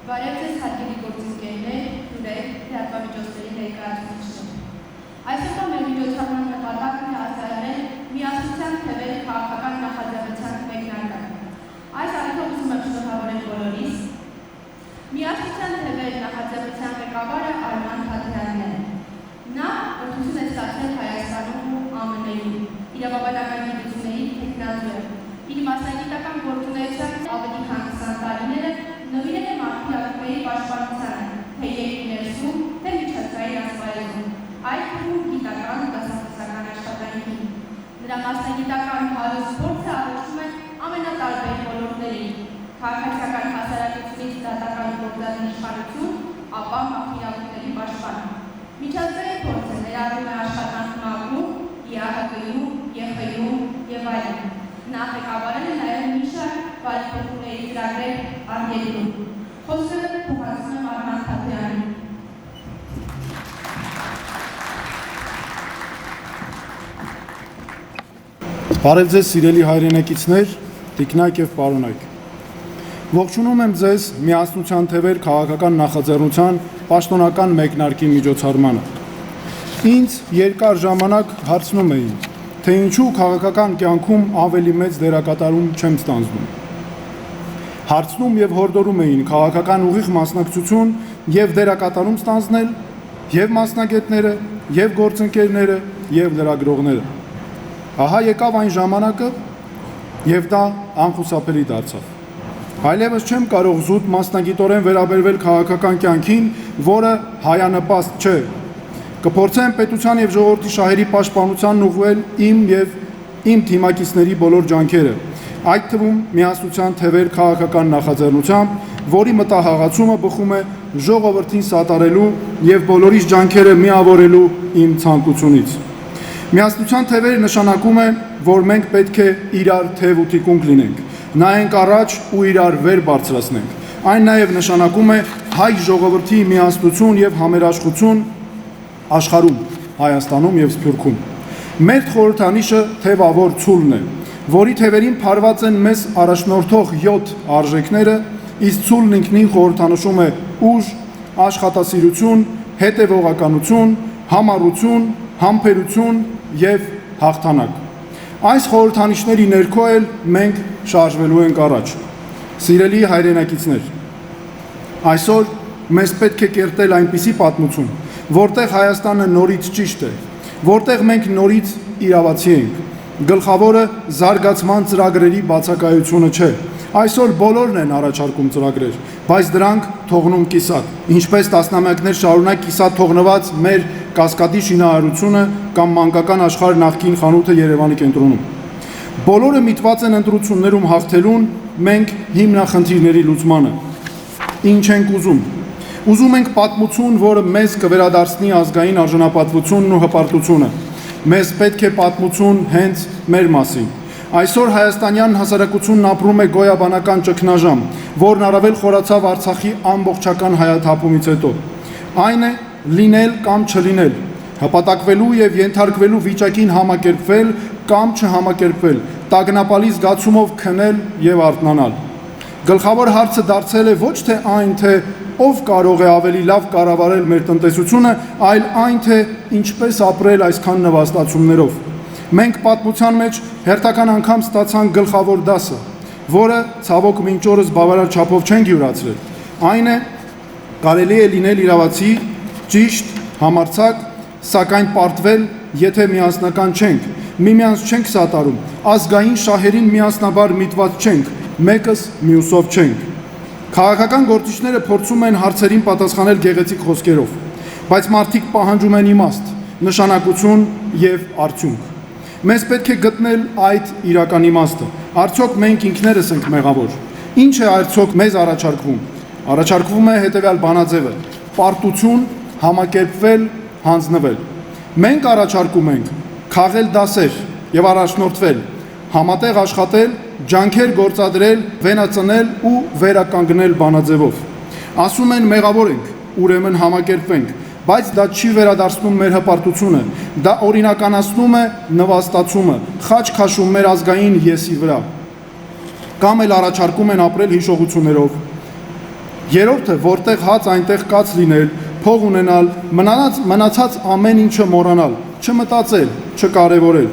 Բարև ձեզ հարգելի գործընկերներ, հյուրեր, լրատվամիջոցների ներկայացուցիչներ։ Այսօրվա մեր միջոցառման նպատակն է արտահայտել միասնության թևերի քաղաքական նախաձեռնության մեկնարկը։ Այս առիթով ուզում եմ շնորհավորել բոլորիս։ Միասնության թևերի նախաձեռնության ղեկավարը Արման Թաթեյանն է։ Նա կրթություն է ստացել Հայաստանում ու ԱՄՆ-ում, իրավաբանական գիտությունների տեխնոլոգիա է։ Իր մասնագիտական գործունեության ավելի քան 20 տարիները նվիրել է մարդու իրավունքների պաշտպանությանը, թե երկրի ներսում, թե միջազգային ասպարեզում, այդ թվում գիտական ու դասախոսական աշխատանքին։ Նրա մասնագիտական հարուստ փորձը առնչվում է ամենատարբեր ոլորտների՝ քաղաքացիական հասարակությունից դատական գործադի իշխանություն, ապա մարդու իրավունքների պաշտպան։ Միջազգային փորձը ներառում է աշխատանք ՄԱԿ-ում, ԵԱՀԿ-ում, ԵԽ-ում եւ այլն։ Նա ղեկավարել է նաև մի շարք բարեփոխումների ծրագրեր արտերկրում։ Խոսքը փոխանցում եմ Արման Թաթեյանին։ Բարև ձեզ սիրելի հայրենակիցներ, տիկնայք եւ պարոնայք։ Ողջունում եմ ձեզ միասնության թևեր քաղաքական նախաձեռնության պաշտոնական մեկնարկի միջոցառմանը։ Ինձ երկար ժամանակ հարցնում էին, թե ինչու քաղաքական կյանքում ավելի մեծ դերակատարում չեմ ստանձնում։ Հարցնում եւ հորդորում էին քաղաքական ուղիղ մասնակցություն եւ դերակատարում ստանձնել եւ մասնագետները, եւ գործընկերները, եւ լրագրողները։ Ահա եկավ այն ժամանակը, եւ դա անխուսափելի դարձավ։ Այլևս չեմ կարող զուտ մասնագիտորեն վերաբերվել քաղաքական կյանքին, որը հայանպաստ չէ։ Կփորձեմ պետության եւ ժողովրդի շահերի պաշտպանությանն ուղղել իմ թիմակիցների բոլոր ջանքերը, այդ թվում միասնության թևեր քաղաքական նախաձեռնությամբ, որի մտահղացումը բխում է ժողովրդին սատարելու եւ բոլորիս ջանքերը միավորելու իմ ցանկությունից։ Միասնության թևերը նշանակում է, որ մենք պետք է իրար թև ու թիկունք լինենք, նայենք առաջ ու իրար վեր բարձրացնենք։ Այն նաև նշանակում է հայ ժողովրդի միասնություն եւ համերաշխություն աշխարհում, Հայաստանում եւ Սփյուռքում։ Մեր խորհրդանիշը թևավոր ցուլն է, որի թևերին փարված են մեզ առաջնորդող 7 արժեքները, իսկ ցուլն ինքնին խորհրդանշում է ուժ, աշխատասիրություն, հետևողականություն, համառություն, համբերություն եւ հաղթանակ։ Այս խորհրդանիշների ներքո էլ մենք շարժվելու ենք առաջ։ Սիրելի հայրենակիցներ, այսօր մեզ պետք է կերտել այնպիսի պատմություն, որտեղ Հայաստանը նորից ճիշտ է, որտեղ մենք նորից իրավացի ենք։ Գլխավորը զարգացման ծրագրերի բացակայությունը չէ։ Այսօր բոլորն են առաջարկում ծրագրեր, բայց դրանք թողնում կիսատ, ինչպես տասնամյակներ շարունակ կիսատ թողնված մեր Կասկադի շինարարությունը կամ մանկական աշխարհ նախկին խանութը Երևանի կենտրոնում։ Բոլորը միտված են ընտրություններում հաղթելուն, մենք հիմնախնդիրների լուծմանը։ Ինչ ենք ուզում։ Ուզում ենք պատմություն, որը մեզ կվերադարձնի ազգային արժանապատվությունն ու հպարտությունը։ Մեզ պետք է պատմություն հենց մեր մասին։ Այսօր հայաստանյան հասարակությունն ապրում է գոյաբանական ճգնաժամ, որն առավել խորացավ Արցախի ամբողջական հայաթափումից հետո։ Այն է լինել կամ չլինել, հպատակվելու եւ ենթարկվելու վիճակին համակերպվել կամ չհամակերպվել, տագնապալի զգացումով քնել եւ արթնանալ։ Գլխավոր հարցը դարձել է ոչ թե այն, թե ով կարող է ավելի լավ կառավարել մեր տնտեսությունը, այլ այն, թե ինչպես ապրել այսքան նվաստացումներով։ Մենք պատմության մեջ հերթական անգամ ստացանք գլխավոր դասը, որը ցավոք մինչ օրս բավարար չափով չենք յուրացրել։ Այն է, կարելի է լինել իրավացի, ճիշտ, համարձակ, սակայն պարտվել, եթե միասնական չենք, միմյանց չենք սատարում, ազգային շահերին միասնաբար միտված չենք, մեկս մյուսով չենք։ Քաղաքական գործիչները փորձում են հարցերին պատասխանել գեղեցիկ խոսքերով, բայց մարդիկ պահանջում են իմաստ, նշանակություն եւ արդյունք։ Մեզ պետք է գտնել այդ իրական իմաստը։ Արդյոք մենք ինքներս ենք մեղավոր։ Ինչ է արդյոք մեզ առաջարկվում։ Առաջարկվում է հետևյալ բանաձևը՝ պարտություն, համակերպվել, հանձնվել։ Մենք առաջարկում ենք քաղել դասեր եւ առաջնորդվել, համատեղ աշխատել, ջանքեր գործադրել, վենացնել ու վերականգնել բանաձևով։ Ասում են մեղավոր ենք, ուրեմն համակերպվենք, բայց դա չի վերադարձնում մեր հպարտությունը, դա օրինականացնում է նվաստացումը, խաչ քաշում մեր ազգային եսի վրա։ Կամ էլ առաջարկում են ապրել հիշողություններով Երրորդը, որտեղ հաց այնտեղ կաց լինել, փող ունենալ, մնացած ամեն ինչը մոռանալ, չմտածել, չկարևորել։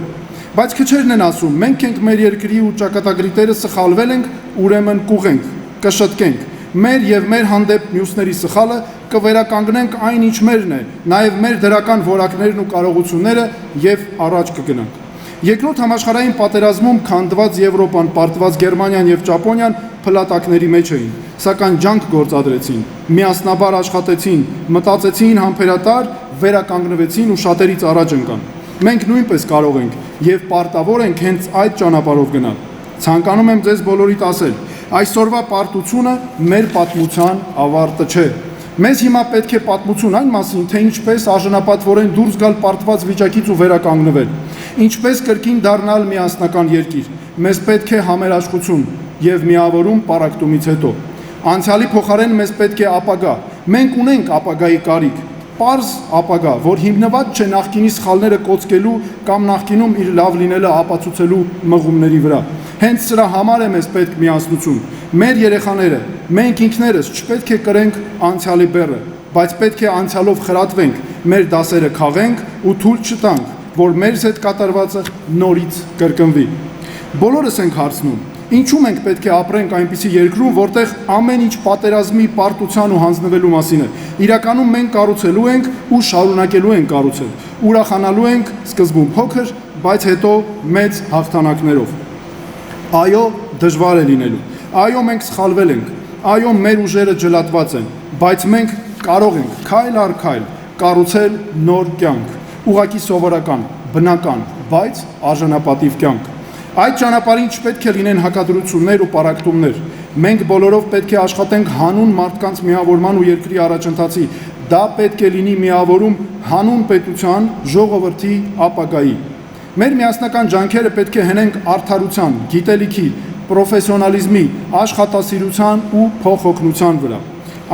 Բայց քչերն են ասում, մենք ենք մեր երկրի ու ճակատագրի տերը, սխալվել ենք, ուրեմն կուղենք, կշտկենք։ Մեր եւ մեր հանդեպ մյուսների սխալը կվերականգնենք այն ինչ մերն է, նաեւ մեր դրական որակներն ու կարողությունները եւ առաջ կգնանք։ Երկրորդ համաշխարհային պատերազմում քանդված Եվրոպան, պարտված Գերմանիան եւ Ճապոնիան փլատակների մեջ էին, սակայն ջանք գործադրեցին, միասնաբար աշխատեցին, մտածեցին համբերատար, վերականգնվեցին ու շատերից առաջ ընկան։ Մենք նույնպես կարող ենք եւ պարտավոր ենք հենց այդ ճանապարհով գնալ։ Ցանկանում եմ ձեզ բոլորիդ ասել, այսօրվա պարտությունը մեր պատմության ավարտը չէ։ Մեզ հիմա պետք է պատմություն այն մասին, թե ինչպես արժանապատվորեն դուրս գալ պարտված վիճակից ու վերականգնվել, ինչպես կրկին դառնալ միասնական երկիր։ Մեզ պետք է համերաշխություն եւ միավորում պառակտումից հետո։ Անցյալի փոխարեն մեզ պետք է ապագա։ Մենք ունենք ապագայի կարիք, պարզ ապագա, որ հիմնված չէ նախկինի սխալները կոծկելու կամ նախկինում իր լավ լինելը ապացուցելու մղումների վրա։ Հենց սրա համար է մեզ պետք միասնություն։ Մեր երեխաները, մենք ինքներս չպետք է կրենք անցյալի բեռը, բայց պետք է անցյալով խրատվենք, մեր դասերը քաղենք ու թույլ չտանք, որ մեզ հետ կատարվածը նորից կրկնվի։ Բոլորս ենք հարցնում, ինչու մենք պետք է ապրենք այնպիսի երկրում, որտեղ ամեն ինչ պատերազմի, պարտության ու հանձնվելու մասին է։ Իրականում մենք կառուցելու ենք ու շարունակելու ենք կառուցել։ Ուրախանալու ենք սկզբում փոքր, բայց հետո մեծ հաղթանակներով։ Այո, դժվար է լինելու։ Այո, մենք սխալվել ենք։ Այո, մեր ուժերը ջլատված են, բայց մենք կարող ենք քայլ առ քայլ կառուցել նոր կյանք, ուղղակի սովորական, բնական, բայց արժանապատիվ կյանք։ Այդ ճանապարհին չպետք է լինեն հակադրություններ ու պառակտումներ։ Մենք բոլորով պետք է աշխատենք հանուն մարդկանց միավորման ու երկրի առաջընթացի։ Դա պետք է լինի միավորում հանուն պետության, ժողովրդի, ապագայի։ Մեր միասնական ջանքերը պետք է հենենք արդարության, գիտելիքի, պրոֆեսիոնալիզմի, աշխատասիրության ու փոխօգնության վրա։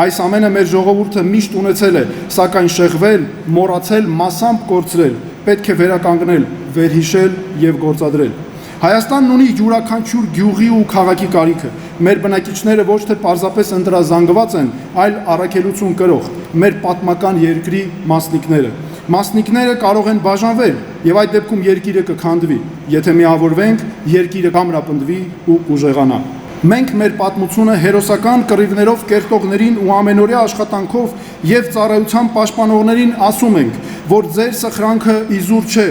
Այս ամենը մեր ժողովուրդը միշտ ունեցել է, սակայն շեղվել, մոռացել, մասամբ կորցրել, պետք է վերականգնել, վերհիշել եւ գործադրել։ Հայաստանն ունի յուրաքանչյուր գյուղի ու քաղաքի կարիքը։ Մեր բնակիչները ոչ թե պարզապես ընտրազանգված են, այլ առաքելություն կրող, մեր պատմական երկրի մասնիկները։ Մասնիկները կարող են բաժանվել եւ այդ դեպքում երկիրը կքանդվի։ Եթե միավորվենք, երկիրը կամրապնդվի ու կուժեղանա։ Մենք մեր պատմությունը հերոսական կռիվներով կերտողներին ու ամենօրյա աշխատանքով եւ ծառայության պաշտպանողներին ասում ենք, որ ձեր սխրանքը իզուր չէ,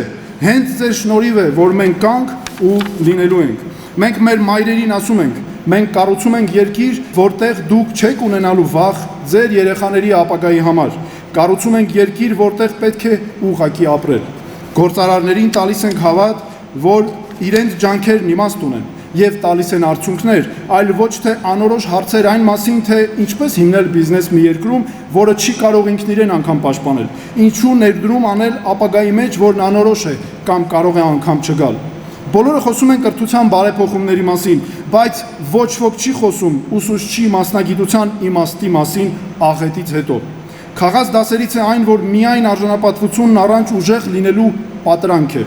հենց ձեր շնորհիվ է, որ մենք կանք ու լինելու ենք։ Մենք մեր մայրերին ասում ենք, մենք կառուցում ենք երկիր, որտեղ դուք չեք ունենալու վախ ձեր երեխաների ապագայի համար։ Կառուցում ենք երկիր, որտեղ պետք է ուղղակի ապրել։ Գործարարներին տալիս ենք հավատ, որ իրենց ջանքերն իմաստ ունեն եւ տալիս են արդյունքներ, այլ ոչ թե անորոշ հարցեր այն մասին, թե ինչպես հիմնել բիզնես մի երկրում, որը չի կարող ինքն իրեն անգամ պաշտպանել, ինչու ներդրում անել ապագայի մեջ, որն անորոշ է կամ կարող է անգամ չգալ։ Բոլորը խոսում են կրթության բարեփոխումների մասին, բայց ոչ ոք չի խոսում ուսուցչի մասնագիտության իմաստի մասին աղետից հետո։ Խաղաղ դասերից է այն, որ միայն արժանապատվությունն առանց ուժեղ լինելու պատրանք է։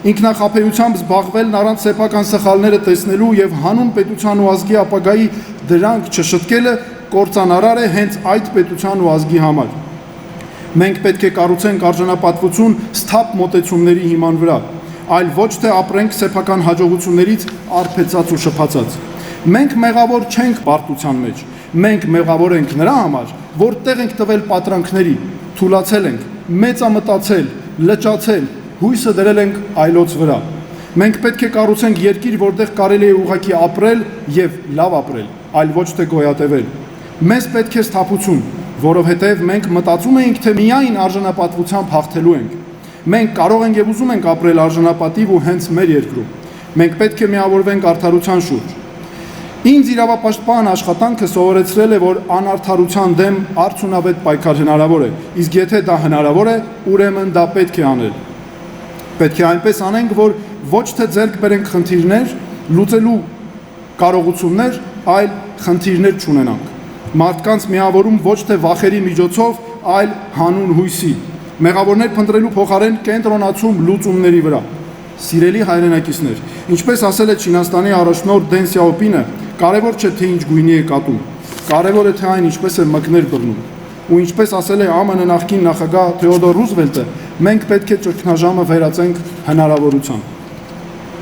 Ինքնախապեյությամբ զբաղվելն առանց սեփական սխալները տեսնելու եւ հանուն պետության ու ազգի ապագայի դրանք չշտկելը կործանարար է հենց այդ պետության ու ազգի համար։ Մենք պետք է կառուցենք արժանապատվություն սթափ մոտեցումների հիման վրա, այլ ոչ թե ապրենք սեփական հաջողություններից արբեցած ու շփացած։ Մենք մեղավոր չենք պարտության մեջ, մենք մեղավոր ենք նրա համար, որ տեղ ենք տվել պատրանքների, թուլացել ենք, մեծամտածել, լճացել, հույսը դրել ենք այլոց վրա։ Մենք պետք է կառուցենք երկիր, որտեղ կարելի է ուղղակի ապրել եւ լավ ապրել, այլ ոչ թե գոյատևել։ Մեզ պետք է սթափություն, որովհետեւ մենք մտածում էինք, թե միայն արժանապատվությամբ հաղթելու ենք։ Մենք կարող ենք եւ ուզում ենք ապրել արժանապատիվ ու հենց մեր երկրում։ Մենք պետք է միավորվենք արդարության շուրջ։ Ինձ իրավապաշտպան աշխատանքը սովորեցրել է, որ անարդարության դեմ արդյունավետ պայքար հնարավոր է, իսկ եթե դա հնարավոր է, ուրեմն դա պետք է անել։ Պետք է այնպես անենք, որ ոչ թե ձեռք բերենք խնդիրներ, լուծելու կարողություններ, այլ խնդիրներ չունենանք։ Մարդկանց միավորում ոչ թե վախերի միջոցով, այլ հանուն հույսի։ Մեղավորներ փնտրելու փոխարեն կենտրոնացում լուծումների վրա։ Սիրելի հայրենակիցներ, ինչպես ասել է Չինաստանի առաջնորդ Դեն Սյաոպինը, կարևոր չէ թե ինչ գույնի է կատում, կարևոր է թե այն ինչպես է մկներ բռնում։ Ու ինչպես ասել է ԱՄՆ նախկին նախագահ Թեոդոր Ռուզվելտը, մենք պետք է ճգնաժամը վերածենք հնարավորության։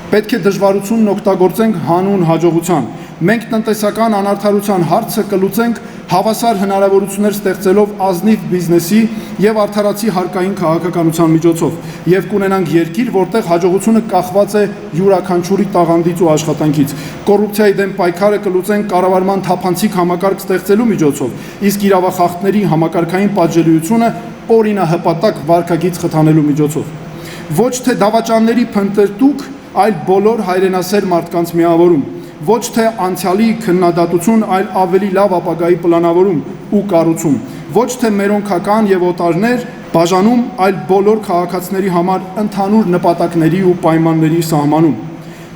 Պետք է դժվարությունն օգտագործենք հանուն հաջողության։ Մենք տնտեսական անարդարության հարցը կլուծենք հավասար հնարավորություններ ստեղծելով ազնիվ բիզնեսի եւ արդարացի հարկային քաղաքականության միջոցով եւ կունենանք երկիր, որտեղ հաջողությունը կախված է յուրաքանչյուրի տաղանդից ու աշխատանքից։ Կոռուպցիայի դեմ պայքարը կլուծենք կառավարման թափանցիկ համակարգ ստեղծելու միջոցով, իսկ իրավախախտների համակարգային պատժելիությունը օրինահպատակ վարքագիծ խթանելու միջոցով։ Ոչ թե դավաճանների փնտրտուք, այլ բոլոր հայրենասեր մարդկանց միավորում, ոչ թե անցյալի քննադատություն, այլ ավելի լավ ապագայի պլանավորում ու կառուցում, ոչ թե մերոնքական եւ օտարներ բաժանում, այլ բոլոր քաղաքացիների համար ընդհանուր նպատակների ու պայմանների սահմանում։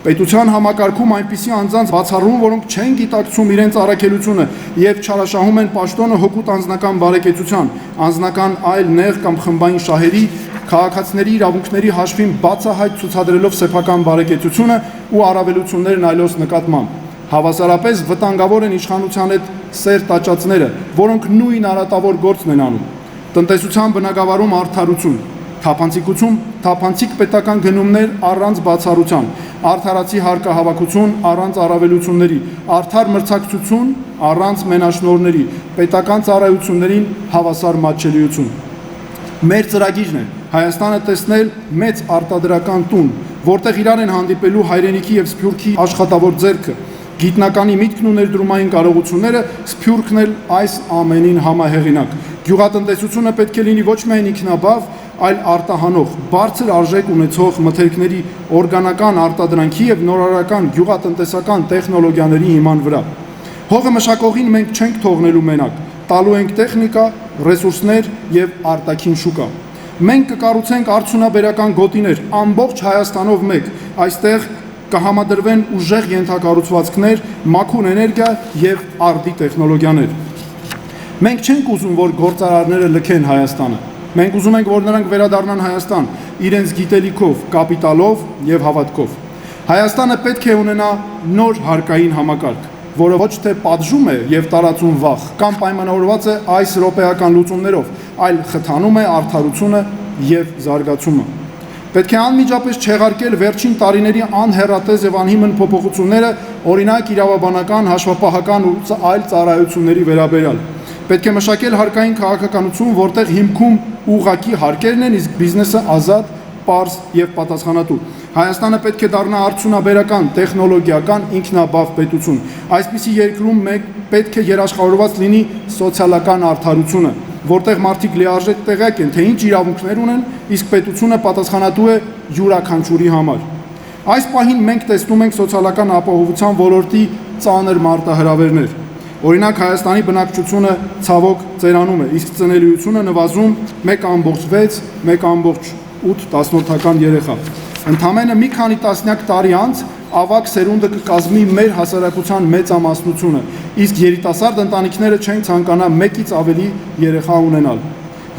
Պետության համակարգում այնպիսի անձանց բացառում, որոնք չեն գիտակցում իրենց առաքելությունը եւ չարաշահում են պաշտոնը հօգուտ անձնական բարեկեցության, անձնական այլ նեղ կամ խմբային շահերի, քաղաքացիների իրավունքների հաշվին բացահայտ ցուցադրելով սեփական բարեկեցությունը ու առավելություններն այլոց նկատմամբ։ Հավասարապես վտանգավոր են իշխանության հետ սեր տաճածները, որոնք նույն արատավոր գործն են անում։ Տնտեսության բնագավառում արդարություն, թափանցիկ պետական գնումներ առանց բացառության, արդարացի հարկահավաքություն առանց առավելությունների, արդար մրցակցություն առանց մենաշնորհների, պետական ծառայություններին հավասար մատչելիություն։ Մեր ծրագիրն է Հայաստանը տեսնել մեծ արտադրական տուն, որտեղ իրար են հանդիպելու հայրենիքի եւ Սփյուռքի աշխատավոր ձեռքը, գիտնականի միտքն ու ներդրումային կարողությունները, Սփյուռքն էլ այս ամենին համահեղինակ։ Գյուղատնտեսությունը պետք է լինի ոչ միայն ինքնաբավ, այլ արտահանող, բարձր արժեք ունեցող մթերքների օրգանական արտադրանքի եւ նորարարական գյուղատնտեսական տեխնոլոգիաների հիման վրա։ Հողը մշակողին մենք չենք թողնելու մենակ, տալու ենք տեխնիկա, ռեսուրսներ եւ արտաքին շուկա։ Մենք կկառուցենք արդյունաբերական գոտիներ ամբողջ Հայաստանով մեկ, այստեղ կհամադրվեն ուժեղ ենթակառուցվածքներ, մաքուր էներգիա եւ արդի տեխնոլոգիաներ։ Մենք չենք ուզում, որ գործարարները լքեն Հայաստանը։ Մենք ուզում ենք, որ նրանք վերադառնան Հայաստան իրենց գիտելիքով, կապիտալով եւ հավատքով։ Հայաստանը պետք է ունենա նոր հարկային համակարգ, որը ոչ թե պատժում է եւ տարածում վախ, կամ պայմանավորված է այս ռոպեական լուծումներով, այլ խթանում է արդարությունը եւ զարգացումը։ Պետք է անմիջապես չեղարկել վերջին տարիների անհեռատես եւ անհիմն փոփոխությունները, օրինակ իրավաբանական, հաշվապահական ու այլ ծառայությունների վերաբերյալ։ Պետք է մշակել հարկային քաղաքականություն, որտեղ հիմքում ուղղակի հարկերն են, իսկ բիզնեսը ազատ, պարզ եւ պատասխանատու։ Հայաստանը պետք է դառնա արդյունաբերական, տեխնոլոգիական, ինքնաբավ պետություն։ Այսպիսի երկրում մենք պետք է երաշխավորված լինի սոցիալական արդարությունը, որտեղ մարդիկ լիարժեք տեղյակ են, թե ինչ իրավունքներ ունեն, իսկ պետությունը պատասխանատու է յուրաքանչյուրի համար։ Այս պահին մենք տեսնում ենք սոցիալական ապահովության ոլորտի ծանր մարտահրավերներ։ Օրինակ Հայաստանի բնակչությունը ցավոք ծերանում է, իսկ ծնելիությունը նվազում 1.6-1.8 երեխա։ Ընդամենը մի քանի տասնյակ տարի անց ավագ սերունդը կկազմի մեր հասարակության մեծամասնությունը, իսկ երիտասարդ ընտանիքները չեն ցանկանա մեկից ավելի երեխա ունենալ։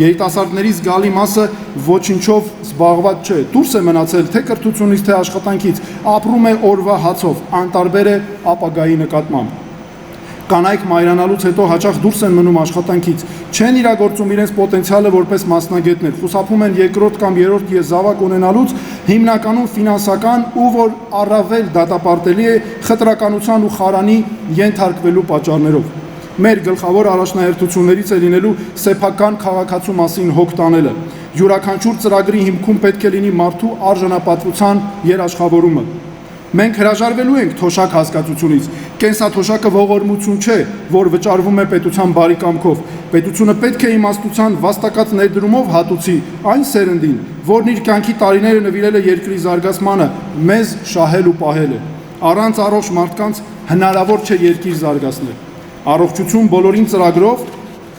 Երիտասարդների զգալի մասը ոչինչով զբաղված չէ, դուրս է մնացել թե կրթությունից, թե աշխատանքից, ապրում է օրվա հացով, անտարբեր է ապագայի նկատմամբ։ Կանայք մայրանալուց հետո հաճախ դուրս են մնում աշխատանքից, չեն իրագործում իրենց պոտենցիալը որպես մասնագետներ, խուսափում են երկրորդ կամ երրորդ զավակ ունենալուց, հիմնականում ֆինանսական ու որ առավել դատապարտելի է խտրականության ու խարանի ենթարկվելու պատճառներով։ Մեր գլխավոր առաջնահերթություններից է լինելու սեփական քաղաքացու մասին հոգ տանելը։ Յուրաքանչյուր ծրագրի հիմքում պետք է լինի մարդու արժանապատվության երաշխավորումը։ Մենք հրաժարվելու ենք թոշակ հասկացությունից։ Կենսաթոշակը ողորմություն չէ, որ վճարվում է պետության բարի կամքով։ Պետությունը պետք է իմաստության վաստակած ներդրումով հատուցի այն սերնդին, որն իր կյանքի տարիները նվիրել է երկրի զարգացմանը, մեզ շահել ու պահել է։ Առանց առողջ մարդկանց հնարավոր չէ երկիր զարգացնել։ Առողջություն բոլորին ծրագրով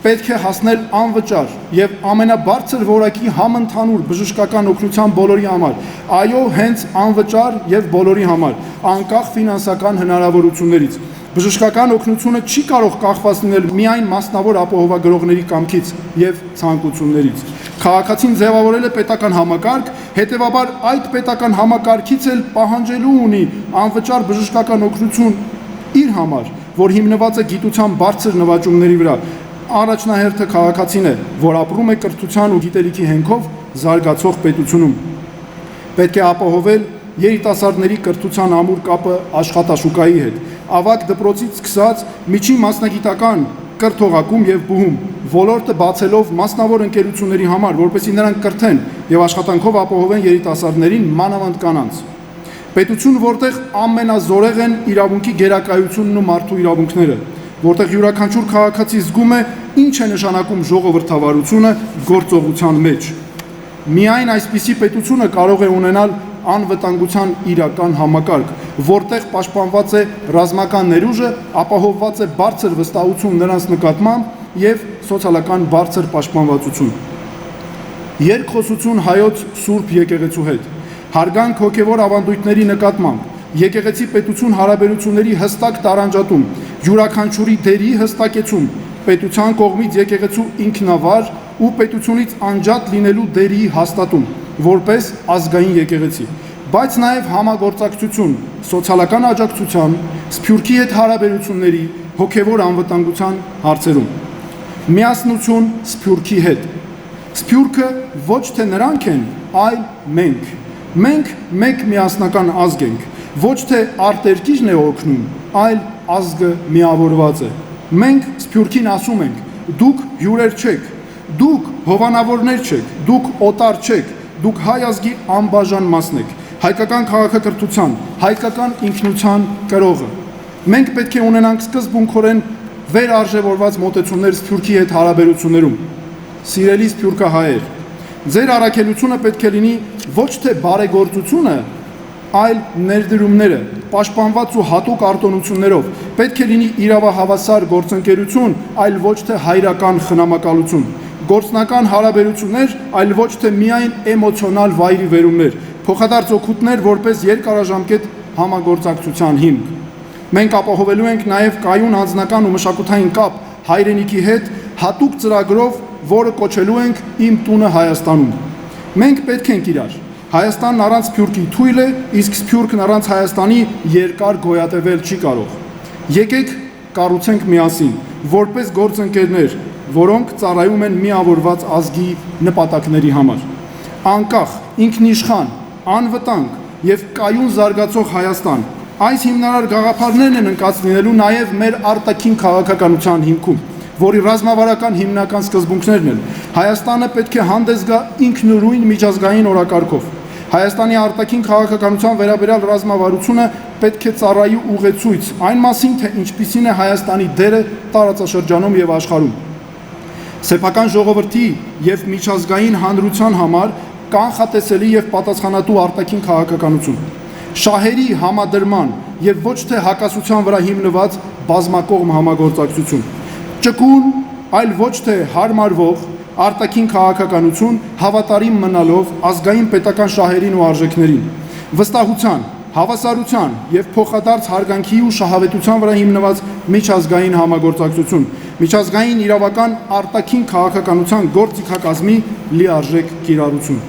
պետք է հասնել անվճար եւ ամենաբարձր որակի համընդհանուր բժշկական օգնության բոլորի համար։ Այո, հենց անվճար եւ բոլորի համար, անկախ ֆինանսական հնարավորություններից։ Բժշկական օգնությունը չի կարող կախված լինել միայն մասնավոր ապահովագրողների կամքից եւ ցանկություններից։ Քաղաքացին ձևավորել է պետական համակարգ, հետեւաբար այդ պետական համակարգից էլ պահանջելու ունի անվճար բժշկական օգնություն իր համար, որ հիմնված է գիտության բարձր նվաճումների վրա։ Առաջնահերթը քաղաքացին է, որ ապրում է կրթության ու գիտելիքի հենքով զարգացող պետությունում։ Պետք է ապահովել երիտասարդների կրթության ամուր կապը աշխատաշուկայի հետ, ավագ դպրոցից սկսած միջին մասնագիտական կրթողակում եւ բուհում, ոլորտը բացելով մասնավոր ընկերությունների համար, որպեսզի նրանք կրթեն եւ աշխատանքով ապահովեն երիտասարդներին, մանավանդ կանանց։ Պետություն, որտեղ ամենազորեղ են իրավունքի գերակայությունն ու մարդու իրավունքները, որտեղ յուրաքանչյուր քաղաքացի զգում է ինչ է նշանակում ժողովրդավարությունը գործողության մեջ։ Միայն այսպիսի պետությունը կարող է ունենալ անվտանգության իրական համակարգ, որտեղ պաշտպանված է ռազմական ներուժը, ապահովված է բարձր վստահություն նրանց նկատմամբ եւ սոցիալական բարձր պաշտպանվածություն։ Երկխոսություն հայոց Սուրբ եկեղեցու հետ, հարգանք հոգևոր ավանդույթների նկատմամբ, եկեղեցի պետություն հարաբերությունների հստակ տարանջատում, յուրաքանչյուրի դերի հստակեցում, պետության կողմից եկեղեցու ինքնավար ու պետությունից անջատ լինելու դերի հաստատում, որպես ազգային եկեղեցի, բայց նաև համագործակցություն սոցիալական աջակցության, Սփյուռքի հետ հարաբերությունների, հոգևոր անվտանգության հարցերում։ Միասնություն Սփյուռքի հետ։ Սփյուռքը ոչ թե նրանք են, այլ մենք։ Մենք մեկ միասնական ազգ ենք, ոչ թե արտերկիրն է օգնում, այլ ազգը միավորված է։ Մենք Սփյուռքին ասում ենք. դուք հյուրեր չեք, դուք հովանավորներ չեք, դուք օտար չեք, դուք հայ ազգի անբաժան մասն եք, հայկական քաղաքակրթության, հայկական ինքնության կրողը։ Մենք պետք է ունենանք սկզբունքորեն վերարժևորված մոտեցումներ Սփյուռքի հետ հարաբերություններում։ Սիրելի սփյուռքահայեր, ձեր առաքելությունը պետք է լինի ոչ թե բարեգործությունը, այլ ներդրումները, պաշտպանված ու հատուկ արտոնություններով, պետք է լինի իրավահավասար գործընկերություն, այլ ոչ թե հայրական խնամակալություն, գործնական հարաբերություններ, այլ ոչ թե միայն էմոցիոնալ վայրի վերումներ, փոխադարձ օգուտներ որպես երկարաժամկետ համագործակցության հիմք։ Մենք ապահովելու ենք նաև կայուն անձնական ու մշակութային կապ հայրենիքի հետ հատուկ ծրագրով, որը կոչելու ենք Իմ տունը Հայաստանում։ Մենք պետք ենք իրար։ Հայաստանն առանց Սփյուռքի թույլ է, իսկ Սփյուռքն առանց Հայաստանի երկար գոյատևել չի կարող։ Եկեք կառուցենք միասին, որպես գործընկերներ, որոնք ծառայում են միավորված ազգի նպատակների համար։ Անկախ, ինքնիշխան, անվտանգ եւ կայուն զարգացող Հայաստան, այս հիմնարար գաղափարներն են ընկած լինելու նաև մեր արտաքին քաղաքականության հիմքում, որի ռազմավարական հիմնական սկզբունքներն են։ Հայաստանը պետք է հանդես գա ինքնուրույն միջազգային օրակարգով։ Հայաստանի արտաքին քաղաքականության վերաբերյալ ռազմավարությունը պետք է ծառայի ուղեցույց այն մասին, թե ինչպիսին է Հայաստանի դերը տարածաշրջանում եւ աշխարհում։ Սեփական ժողովրդի եւ միջազգային հանրության համար կանխատեսելի եւ պատասխանատու արտաքին քաղաքականություն, շահերի համադրման եւ ոչ թե հակասության վրա հիմնված բազմակողմ համագործակցություն, ճկուն, այլ ոչ թե հարմարվող արտաքին քաղաքականություն, հավատարիմ մնալով ազգային պետական շահերին ու արժեքներին, վստահության, հավասարության եւ փոխադարձ հարգանքի ու շահավետության վրա հիմնված միջազգային համագործակցություն, միջազգային իրավական արտաքին քաղաքականության գործիքակազմի լիարժեք կիրառություն։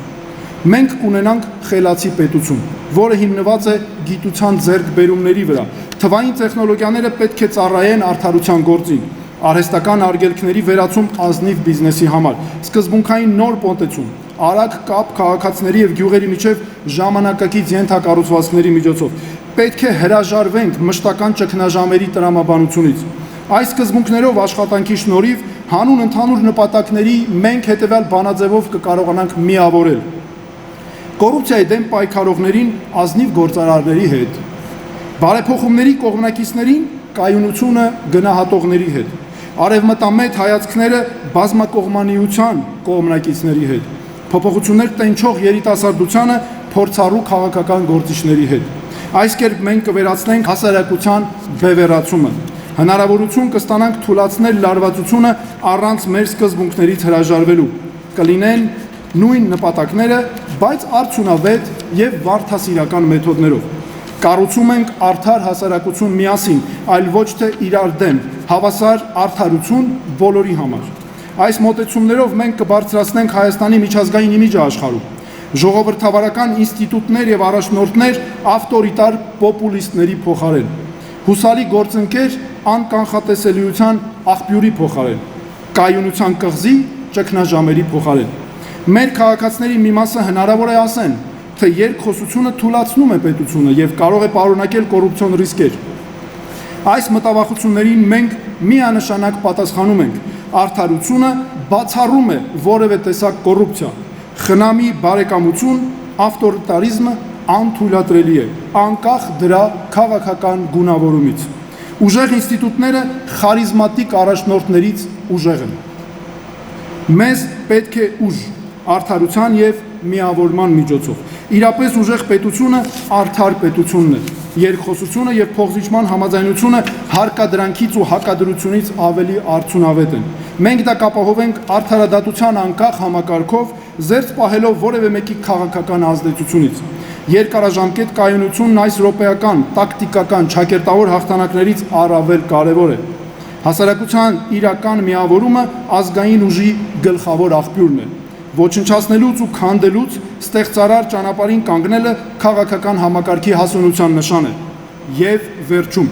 Մենք կունենանք խելացի պետություն, որը հիմնված է գիտության ձեռքբերումների վրա։ Թվային տեխնոլոգիաները պետք է ծառայեն արդարության գործին, արհեստական արգելքների վերացում ազնիվ բիզնեսի համար, սկզբունքային նոր մոտեցում, արագ կապ քաղաքացիների եւ գյուղերի միջև ժամանակակից ենթակառուցվածքների միջոցով։ Պետք է հրաժարվենք մշտական ճգնաժամերի տրամաբանությունից։ Այս սկզբունքներով աշխատանքի շնորհիվ հանուն ընդհանուր նպատակների մենք հետեւյալ բանաձևով կկարողանանք միավորել կոռուպցիայի դեմ պայքարողներին ազնիվ գործարարների հետ, բարեփոխումների կողմնակիցներին կայունությունը գնահատողների հետ, արևմտամետ հայացքները բազմակողմանիության կողմնակիցների հետ, փոփոխություններ տենչող երիտասարդությանը փորձառու քաղաքական գործիչների հետ։ Այս կերպ մենք կվերացնենք հասարակության բևեռացումը, հնարավորություն կստանանք թույլատնել լարվածությունը առանց մեր սկզբունքներից հրաժարվելու, կլինեն նույն նպատակները, բայց արդյունավետ եւ վարդասիրական մեթոդներով։ Կառուցում ենք արդար հասարակություն միասին, այլ ոչ թե իրար դեմ, հավասար արդարություն բոլորի համար։ Այս մոտեցումներով մենք կբարձրացնենք Հայաստանի միջազգային իմիջը աշխարհում։ Ժողովրդավարական ինստիտուտներ եւ առաջնորդներ ավտորիտար պոպուլիստների փոխարեն։ Հուսալի գործընկեր անկանխատեսելիության աղբյուրի փոխարեն, կայունության կղզի ճգնաժամերի փոխարեն։ Մեր քաղաքացիների մի մասը հնարավոր է ասեն, թե երկխոսությունը թուլացնում է պետությունը եւ կարող է պարունակել կոռուպցիոն ռիսկեր։ Այս մտավախություններին մենք միանշանակ պատասխանում ենք։ Արդարությունը բացառում է որևէ տեսակ կոռուպցիա, խնամի բարեկամություն, ավտորիտարիզմը անթույլատրելի է, անկախ դրա քաղաքական գունավորումից։ Ուժեղ ինստիտուտները խարիզմատիկ առաջնորդներից ուժեղ են։ Մեզ պետք է ուժ, արդարության եւ միավորման միջոցով։ Իրապես ուժեղ պետությունը արդար պետությունն է։ Երկխոսությունը եւ փոխզիջման համաձայնությունը հարկադրանքից ու հակադրությունից ավելի արդյունավետ են։ Մենք դա կապահովենք արդարադատության անկախ համակարգով, զերծ պահելով որևէ մեկի քաղաքական ազդեցությունից։ Երկարաժամկետ կայունությունն այս րոպեական, տակտիկական, ճակերտավոր հաղթանակներից առավել կարևոր է։ Հասարակության իրական միավորումը ազգային ուժի գլխավոր աղբյուրն է։ Ոչնչացնելուց ու քանդելուց ստեղծարար ճանապարհին կանգնելը քաղաքական համակարգի հասունության նշան է։ Եվ վերջում,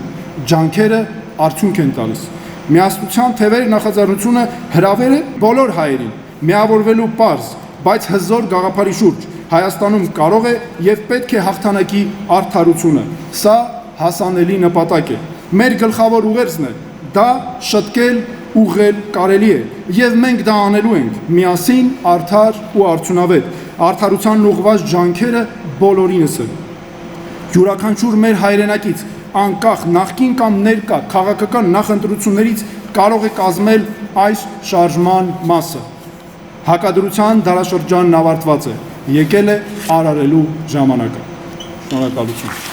ջանքերը արդյունք են տալիս։ Միասնության թևերի նախաձեռնությունը հրավեր է բոլոր հայերին, միավորվելու պարզ, բայց հզոր գաղափարի շուրջ։ Հայաստանում կարող է եւ պետք է հաղթանակի արդարությունը։ Սա հասանելի նպատակ է։ Մեր գլխավոր ուղերձն է դա շտկել, ուղղել կարելի է, եւ մենք դա անելու ենք միասին, արդար ու արդյունավետ։ Արդարությանն ուղղված ջանքերը բոլորինս են։ Յուրաքանչյուր մեր հայրենակից, անկախ նախկին կամ ներկա քաղաքական նախընտրություններից կարող է կազմել այս շարժման մասը։ Հակադրության դարաշրջանն ավարտված է, եկել է արարելու ժամանակը։ Շնորհակալություն։